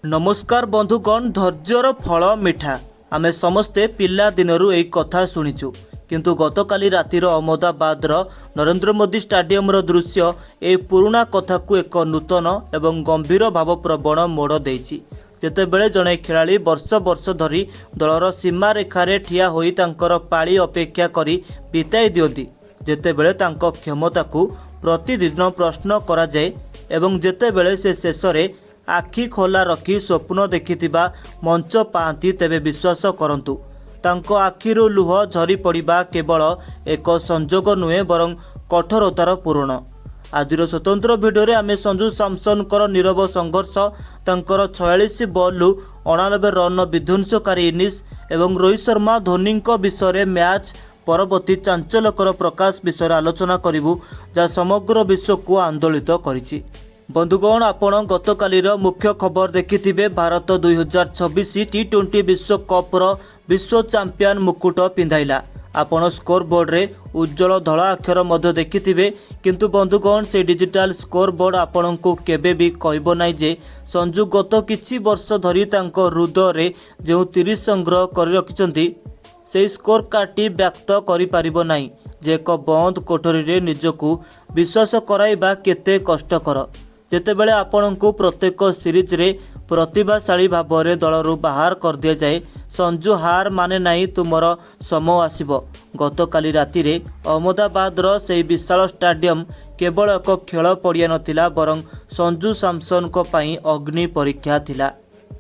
नमस्कार बंधुगण, धैर्यर फल मिठा। आमे समस्ते पिला दिनरू एक कथा शुणीचु, किंतु गतकाली रातिर अहमदाबाद नरेंद्र मोदी स्टाडियम दृश्य ए पुराणा कथा को एक नूतन एवं गंभीर भावप्रवण मोड़ देइछि। जेतेबेले जड़े खेलाड़ी वर्ष वर्ष धरी दलर सीमा रेखारे ठिया होई तांकर पाଳି अपेक्षा करी बिताई दियंती, जेतेबेले तांको क्षमता को प्रतिदिन प्रश्न करा जाए एवं जेतेबेले से शेषरे आखि खोला रखी स्वप्न देखिथिबा मंच पाती, तेबे विश्वास करंतु तांको आखिरु लुह झरी पड़िबा केवल एक संजोग नुहे बरं कठोरतार पूरण। आजिर स्वतंत्र भिडियो आमे संजू सैमसन नीरव संघर्ष, तांकर 46 बॉलू 89 रन विध्वंसकारी इनिंग्स एवं रोहित शर्मा धोनी विषय मैच परवर्ती चांचल्यकर प्रकाश विषय आलोचना करिबु, जा समग्र विश्व को आंदोलित करिछि। बंधुगण, आपण गतकालीर मुख्य खबर देखिथिबे। भारत 2026 टी20 विश्वकप्र विश्व चैंपियन मुकुट पिंधाइला। आपण स्कोर बोर्ड रे उज्जवल धला अक्षर मध्य देखिथिबे, किंतु बंधुगण से डिजिटल स्कोर बोर्ड आपण को केबे भी कहबो नै जे संजू गत किछि वर्ष धरी तांको हृदय रे जो 30 संग्रह कर रखिसंती से स्कोर कार्डटी व्यक्त करि पारिबो नै जे एक बंद कोठरी रे निजकू विश्वास कराइबा केते कष्टकर। जेतेबेले आपणको प्रत्येक सीरीज रे प्रतिभाशाली भाव दलरू बाहर कर दिया जाए, संजू हार माने नहीं, तुमर समय आसिबो। गतकाली राति रे अहमदाबाद से विशाल स्टाडियम केवल एक खेल पड़िया नथिला, बरं संजू सैमसन को पई अग्नि परीक्षा थिला।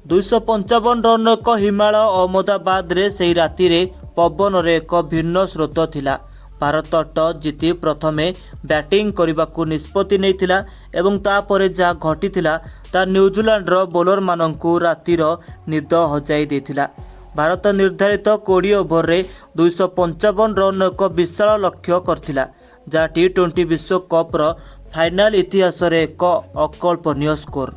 255 रन एक हिमालय अहमदाबाद रे से राति रे पवन रे एक भिन्न स्रोत थिला। भारत टॉस जीति प्रथमे बैटिंग करने निष्पत्ति नेइथिला एवं तापरे जा घटिथिला ता न्यूजीलैंड बोलर मानंकु रातिर निद हजाई देथिला। भारत निर्धारित 20 ओवर रे 255 रन एक विशाल लक्ष्य करथिला, जा टी20 विश्वकप्र फाइनाल इतिहास रे एक अकल्पनीय स्कोर।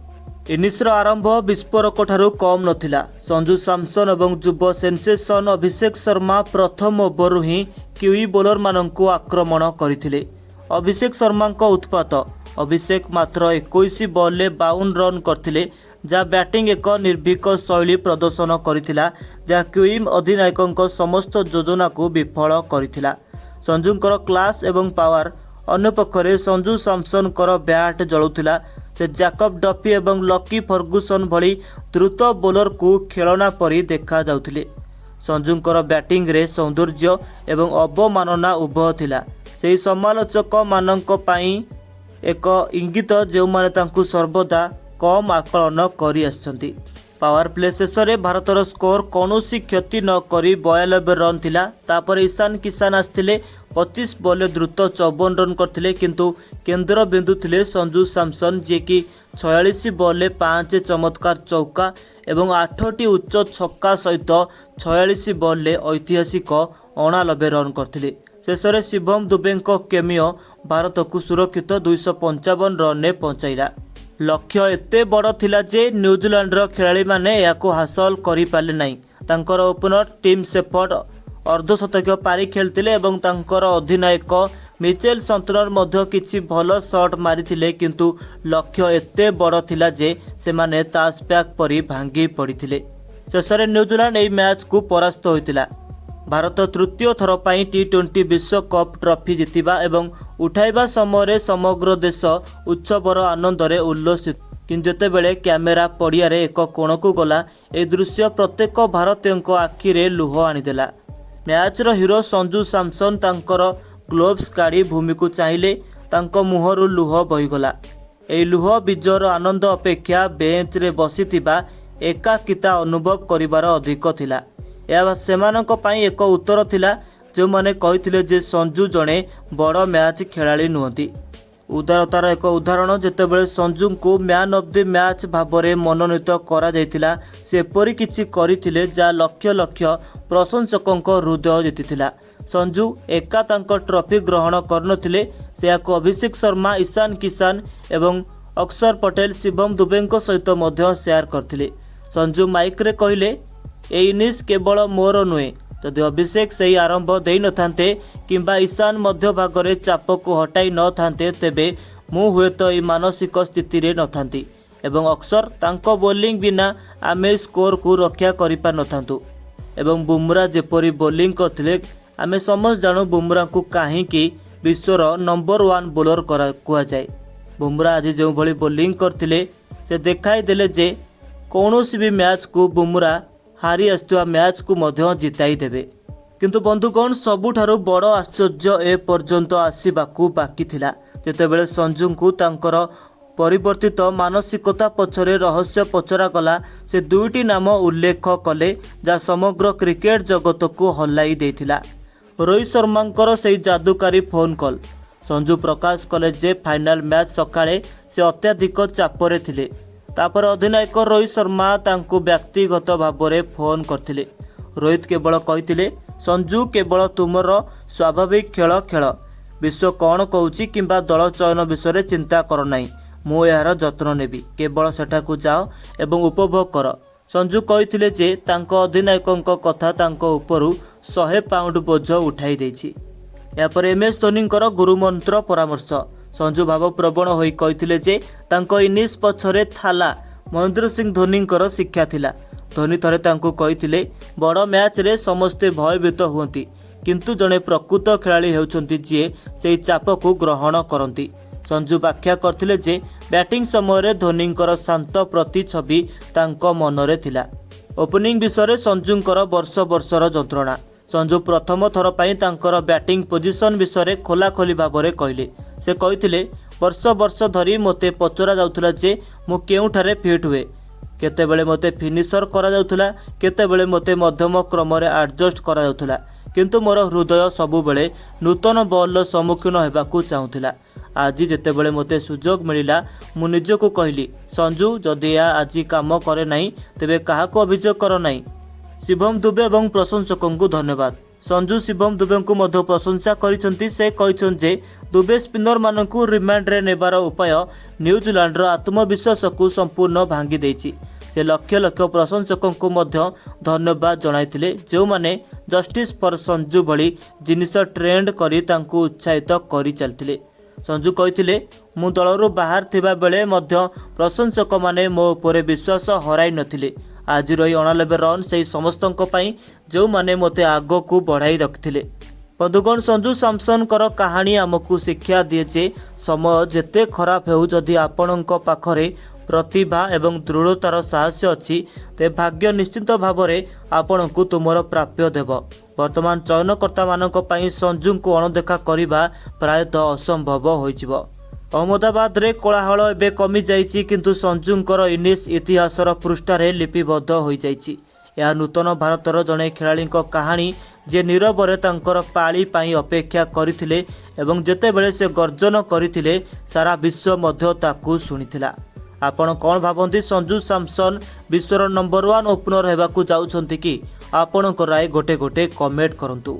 इनिंग्स आरंभ विस्फोरक ठारू कम नथिला। संजू सैमसन एवं युव सेन्सेशन अभिषेक शर्मा प्रथम ओवर ही क्यूई बोलर मानंकु आक्रमण करथिले। अभिषेक शर्मा उत्पात। अभिषेक मात्र 21 बॉल 52 रन करथिले, जा बैटिंग एक निर्भीक शैली प्रदर्शन करथिला, जा क्यूई अधिनायक समस्त योजना को विफल करथिला। संजूंकर क्लास एवं पावर अन्यपक्षरे संजू सैमसन बैट जलुथिला। से जैकब डफी एवं लकी फर्गुसन भली द्रुत बोलर को खेलना परी देखा जाउथिले। संजूंकर बैटिंग रे सौंदर्य एवं अवमानना उभय थिला। से समालोचक मानक पई एक इंगित जो माने तांकु सर्वदा कम आकलन करी आछंती। पावर प्ले शेष में भारतर स्कोर कौनसी क्षति न करी 92 रन थिला। तापर ईशान किसान आसथिले 25 बॉल द्रुत 54 रन करथिले, किंतु केंद्र बिंदु थिले संजू सैमसन, जे कि 46 बॉल 5 चमत्कार चौका एवं 8टी उच्च छक्का सहित 46 बॉल ऐतिहासिक 89 रन करथिले। शेष में शिवम दुबेंको केमियो भारत को सुरक्षित 255 रन ने पहुंचाइला। लक्ष्य एते बड़ थिला जे न्यूजीलैंड खेलाड़ी माने याको हासिल करि पाले नाही। तांकर ओपनर टीम सेफर्ड अर्धशतक पारी खेलतिले एवं तांकर अधिनायक मिचेल सन्टनर मध्य किछि भल शॉट मारिथिले, किंतु लक्ष्य एते बड़ थिला जे सेमाने तास पैक परी भांगी पड़िथिले। शेषरे न्यूजीलैंड एई मैच को परास्त होइतिला। भारत तृतीय थर पर टी20 विश्वकप ट्रॉफी जितिबा एवं उठाइबा समय समग्र देश उत्सवर आनंद रे उल्लसित, किंतु जेतेबेले कैमेरा पड़िया रे एक कोण को गला, ए दृश्य प्रत्येक भारतीय आखिरे लुह आनीदेला। मैच रो हीरो संजू सैमसन तांकर ग्लोव्स काढ़ी भूमि को चाहिए, तांको मुहरु लुह बहीगला। ए लुह विजयर आनंद अपेक्षा बेंच रे बसिथिबा एकाकिता अनुभव करिवार अधिक थिला। यह सेमानक पई एक उत्तर थिला, जो माने कहिथिले जे संजू जणे बड़ मैच खेलाड़ी नुहंती। उदारतार एक उदाहरण, जेतेबेले संजू को man of the match Bhavre मनोनीत करा जायतिला, से परि किछि करिथिले जा लक्ष लक्ष प्रशंसकक हृदय जीतिथिला। संजू एका तांको ट्रॉफी ग्रहण करनथिले, से अभिषेक शर्मा, ईशान किसान एवं अक्षर पटेल, शिवम दुबेंको सहित मध्य शेयर करथिले। संजू माइक रे कहिले, ए इनिंग्स केवल मोर नुहे, जदि अभिषेक से आरंभ दे न थांते किंबा ईशान मध्य भागरे चाप को हटाई न थांते, तेबे मु हुए तो मानसिक स्थिति रे न थांती। ଏବଂ ଅକ୍ସର ତାଙ୍କ ବୋଲିଂ ବିନା ଆମେ ସ୍କୋରକୁ ରକ୍ଷା କରିପାରିନଥାନ୍ତୁ। ଏବଂ ବୁମ୍ରା ଯେପରି ବୋଲିଂ କରିଥିଲେ ଆମେ ସମସ୍ତେ ଜାଣୁ ବୁମ୍ରାଙ୍କୁ କାହିଁକି ବିଶ୍ୱର ନମ୍ବର 1 ବୋଲର କୁହାଯାଏ। ବୁମ୍ରା ଆଜି ଯେଉଁଭଳି ବୋଲିଂ କରିଥିଲେ ସେ ଦେଖାଇଦେଲେ ଯେ କୌଣସି ବି ମ୍ୟାଚ୍କୁ ବୁମ୍ରା ହାରି ଆସୁଥିବା ମ୍ୟାଚ୍କୁ ମଧ୍ୟ ଜିତାଇ ଦେବେ। କିନ୍ତୁ ବନ୍ଧୁଗଣ ସବୁଠାରୁ ବଡ଼ ଆଶ୍ଚର୍ଯ୍ୟ ଏ ପର୍ଯ୍ୟନ୍ତ ଆସିବାକୁ ବାକି ଥିଲା ଯେତେବେଳେ ସଞ୍ଜୁଙ୍କୁ ତାଙ୍କର ପରିବର୍ତ୍ତିତ ମାନସିକତା ପଛରେ ରହସ୍ୟ ପଚରାଗଲା। ସେ ଦୁଇଟି ନାମ ଉଲ୍ଲେଖ କଲେ ଯାହା ସମଗ୍ର କ୍ରିକେଟ ଜଗତକୁ ହଲାଇ ଦେଇଥିଲା। ରୋହିତ ଶର୍ମାଙ୍କର ସେହି ଯାଦୁକାରୀ ଫୋନ୍ କଲ୍। ସଞ୍ଜୁ ପ୍ରକାଶ କଲେ ଯେ ଫାଇନାଲ ମ୍ୟାଚ୍ ସକାଳେ ସେ ଅତ୍ୟଧିକ ଚାପରେ ଥିଲେ। ତାପରେ ଅଧିନାୟକ ରୋହିତ ଶର୍ମା ତାଙ୍କୁ ବ୍ୟକ୍ତିଗତ ଭାବରେ ଫୋନ୍ କରିଥିଲେ। ରୋହିତ କେବଳ କହିଥିଲେ ସଞ୍ଜୁ କେବଳ ତୁମର ସ୍ୱାଭାବିକ ଖେଳ ଖେଳ, ବିଶ୍ୱ କ'ଣ କହୁଛି କିମ୍ବା ଦଳ ଚୟନ ବିଷୟରେ ଚିନ୍ତା କର ନାହିଁ, ମୁଁ ଏହାର ଯତ୍ନ ନେବି, କେବଳ ସେଠାକୁ ଯାଅ ଏବଂ ଉପଭୋଗ କର। ସଞ୍ଜୁ କହିଥିଲେ ଯେ ତାଙ୍କ ଅଧିନାୟକଙ୍କ କଥା ତାଙ୍କ ଉପରୁ 100 ପାଉଣ୍ଡ ବୋଝ ଉଠାଇ ଦେଇଛି। ଏହାପରେ MS ଧୋନିଙ୍କର ଗୁରୁମନ୍ତ୍ର ପରାମର୍ଶ। ସଞ୍ଜୁ ଭାବପ୍ରବଣ ହୋଇ କହିଥିଲେ ଯେ ତାଙ୍କ ଇନିଂସ ପଛରେ ଥାଲା ମହେନ୍ଦ୍ର ସିଂ ଧୋନିଙ୍କର ଶିକ୍ଷା ଥିଲା। ଧୋନି ଥରେ ତାଙ୍କୁ କହିଥିଲେ ବଡ଼ ମ୍ୟାଚ୍ରେ ସମସ୍ତେ ଭୟଭୀତ ହୁଅନ୍ତି କିନ୍ତୁ ଜଣେ ପ୍ରକୃତ ଖେଳାଳି ହେଉଛନ୍ତି ଯିଏ ସେହି ଚାପକୁ ଗ୍ରହଣ କରନ୍ତି। ସଞ୍ଜୁ ବ୍ୟାଖ୍ୟା କରିଥିଲେ ଯେ ବ୍ୟାଟିଂ ସମୟରେ ଧୋନିଙ୍କର ଶାନ୍ତ ପ୍ରତିଛବି ତାଙ୍କ ମନରେ ଥିଲା। ଓପନିଂ ବିଷୟରେ ସଞ୍ଜୁଙ୍କର ବର୍ଷ ବର୍ଷର ଯନ୍ତ୍ରଣା। ସଞ୍ଜୁ ପ୍ରଥମ ଥର ପାଇଁ ତାଙ୍କର ବ୍ୟାଟିଂ ପୋଜିସନ୍ ବିଷୟରେ ଖୋଲାଖୋଲି ଭାବରେ କହିଲେ। ସେ କହିଥିଲେ ବର୍ଷ ବର୍ଷ ଧରି ମୋତେ ପଚରା ଯାଉଥିଲା ଯେ ମୁଁ କେଉଁଠାରେ ଫିଟ୍ ହୁଏ। କେତେବେଳେ ମୋତେ ଫିନିଶର କରାଯାଉଥିଲା, କେତେବେଳେ ମୋତେ ମଧ୍ୟମ କ୍ରମରେ ଆଡଜଷ୍ଟ କରାଯାଉଥିଲା, କିନ୍ତୁ ମୋର ହୃଦୟ ସବୁବେଳେ ନୂତନ ବଲ୍ର ସମ୍ମୁଖୀନ ହେବାକୁ ଚାହୁଁଥିଲା। ଆଜି ଯେତେବେଳେ ମୋତେ ସୁଯୋଗ ମିଳିଲା ମୁଁ ନିଜକୁ କହିଲି ସଞ୍ଜୁ ଯଦି ଏହା ଆଜି କାମ କରେ ନାହିଁ ତେବେ କାହାକୁ ଅଭିଯୋଗ କର ନାହିଁ। ଶିବମ ଦୁବେ ଏବଂ ପ୍ରଶଂସକଙ୍କୁ ଧନ୍ୟବାଦ। ସଞ୍ଜୁ ଶିବମ ଦୁବେଙ୍କୁ ମଧ୍ୟ ପ୍ରଶଂସା କରିଛନ୍ତି। ସେ କହିଛନ୍ତି ଯେ ଦୁବେ ସ୍ପିନରମାନଙ୍କୁ ରିମାଣ୍ଡରେ ନେବାର ଉପାୟ ନ୍ୟୁଜିଲାଣ୍ଡର ଆତ୍ମବିଶ୍ୱାସକୁ ସମ୍ପୂର୍ଣ୍ଣ ଭାଙ୍ଗି ଦେଇଛି। ସେ ଲକ୍ଷ ଲକ୍ଷ ପ୍ରଶଂସକଙ୍କୁ ମଧ୍ୟ ଧନ୍ୟବାଦ ଜଣାଇଥିଲେ ଯେଉଁମାନେ ଜଷ୍ଟିସ୍ ଫର ସଞ୍ଜୁ ଭଳି ଜିନିଷ ଟ୍ରେଣ୍ଡ କରି ତାଙ୍କୁ ଉତ୍ସାହିତ କରି ଚାଲିଥିଲେ। ସଞ୍ଜୁ କହିଥିଲେ ମୁଁ ଦଳରୁ ବାହାର ଥିବା ବେଳେ ମଧ୍ୟ ପ୍ରଶଂସକମାନେ ମୋ ଉପରେ ବିଶ୍ୱାସ ହରାଇ ନଥିଲେ। ଆଜିର ଏହି 89 ରନ୍ ସେହି ସମସ୍ତଙ୍କ ପାଇଁ ଯେଉଁମାନେ ମୋତେ ଆଗକୁ ବଢ଼ାଇ ରଖିଥିଲେ। ବନ୍ଧୁଗଣ ସଞ୍ଜୁ ସାମସନଙ୍କର କାହାଣୀ ଆମକୁ ଶିକ୍ଷା ଦିଏ ଯେ ସମୟ ଯେତେ ଖରାପ ହେଉ ଯଦି ଆପଣଙ୍କ ପାଖରେ ପ୍ରତିଭା ଏବଂ ଦୃଢ଼ତାର ସାହସ ଅଛି ତେବେ ଭାଗ୍ୟ ନିଶ୍ଚିତ ଭାବରେ ଆପଣଙ୍କୁ ତୁମର ପ୍ରାପ୍ୟ ଦେବ। ବର୍ତ୍ତମାନ ଚୟନକର୍ତ୍ତାମାନଙ୍କ ପାଇଁ ସଞ୍ଜୁଙ୍କୁ ଅଣଦେଖା କରିବା ପ୍ରାୟତଃ ଅସମ୍ଭବ ହୋଇଯିବ। ଅହମ୍ମଦାବାଦରେ କୋଳାହଳ ଏବେ କମିଯାଇଛି କିନ୍ତୁ ସଞ୍ଜୁଙ୍କର ଇନିଂସ ଇତିହାସର ପୃଷ୍ଠାରେ ଲିପିବଦ୍ଧ ହୋଇଯାଇଛି। ଏହା ନୂତନ ଭାରତର ଜଣେ ଖେଳାଳିଙ୍କ କାହାଣୀ ଯିଏ ନୀରବରେ ତାଙ୍କର ପାଳି ପାଇଁ ଅପେକ୍ଷା କରିଥିଲେ ଏବଂ ଯେତେବେଳେ ସେ ଗର୍ଜନ କରିଥିଲେ ସାରା ବିଶ୍ୱ ମଧ୍ୟ ତାକୁ ଶୁଣିଥିଲା। ଆପଣ କ'ଣ ଭାବନ୍ତି ସଞ୍ଜୁ ସାମସନ ବିଶ୍ୱର ନମ୍ବର 1 ଓପନର ହେବାକୁ ଯାଉଛନ୍ତି କି? ଆପଣଙ୍କ ରାୟ ଗୋଟେ କମେଣ୍ଟ କରନ୍ତୁ।